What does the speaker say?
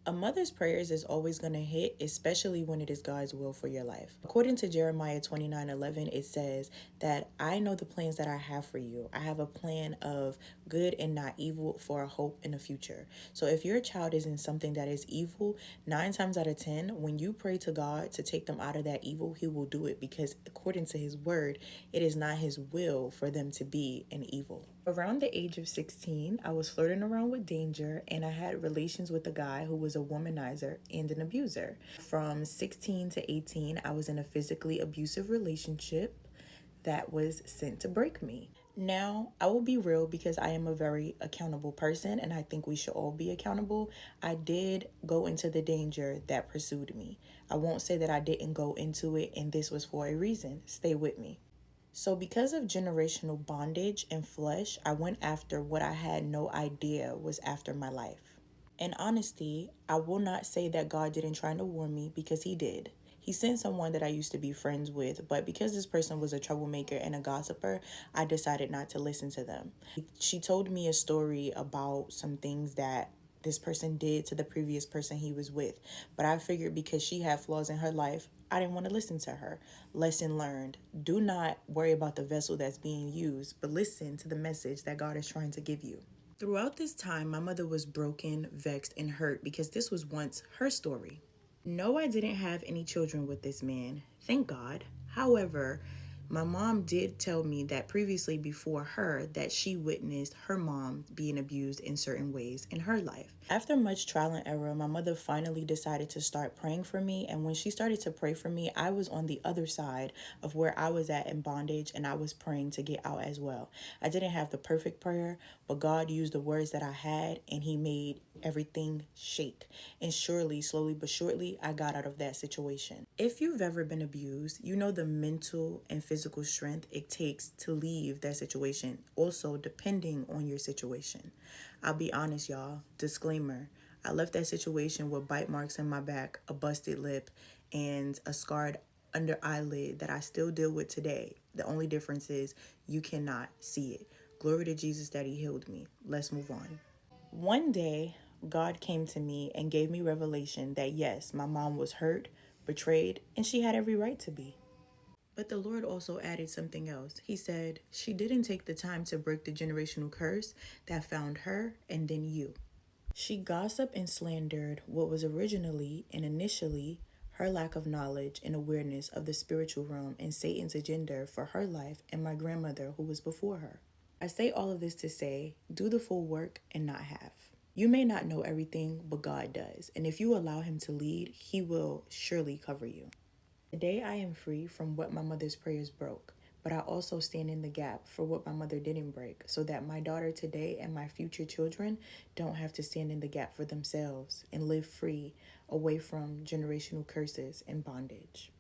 A mother's prayers is always going to hit, especially when it is God's will for your life. According to Jeremiah 29:11, it says that I know the plans that I have for you. I have a plan of good and not evil, for a hope in the future. So if your child is in something that is evil, 9 times out of 10, when you pray to God to take them out of that evil, He will do it, because according to His word, it is not His will for them to be in evil. Around the age of 16, I was flirting around with danger, and I had relations with a guy who was a womanizer and an abuser. From 16 to 18, I was in a physically abusive relationship that was sent to break me. Now, I will be real, because I am a very accountable person and I think we should all be accountable. I did go into the danger that pursued me. I won't say that I didn't go into it and this was for a reason. Stay with me. So, because of generational bondage and flesh, I went after what I had no idea was after my life. In honesty, I will not say that God didn't try to warn me, because He did. He sent someone that I used to be friends with, but because this person was a troublemaker and a gossiper, I decided not to listen to them. She told me a story about some things that this person did to the previous person he was with, but I figured because she had flaws in her life, I didn't want to listen to her. Lesson learned. Do not worry about the vessel that's being used, but listen to the message that God is trying to give you. Throughout this time, my mother was broken, vexed, and hurt, because this was once her story. No, I didn't have any children with this man, thank God. However, my mom did tell me that previously, before her, that she witnessed her mom being abused in certain ways in her life. After much trial and error, my mother finally decided to start praying for me. And when she started to pray for me, I was on the other side of where I was at in bondage, and I was praying to get out as well. I didn't have the perfect prayer, but God used the words that I had, and He made everything shake. And surely, slowly but surely, I got out of that situation. If you've ever been abused, you know the mental and physical strength it takes to leave that situation, also depending on your situation. I'll be honest, y'all. Disclaimer. I left that situation with bite marks in my back, a busted lip, and a scarred under eyelid that I still deal with today. The only difference is you cannot see it. Glory to Jesus that He healed me. Let's move on. One day, God came to me and gave me revelation that yes, my mom was hurt, betrayed, and she had every right to be. But the Lord also added something else. He said she didn't take the time to break the generational curse that found her and then you. She gossiped and slandered what was originally and initially her lack of knowledge and awareness of the spiritual realm and Satan's agenda for her life and my grandmother who was before her. I say all of this to say, do the full work and not half. You may not know everything, but God does. And if you allow Him to lead, He will surely cover you. Today I am free from what my mother's prayers broke, but I also stand in the gap for what my mother didn't break, so that my daughter today and my future children don't have to stand in the gap for themselves and live free away from generational curses and bondage.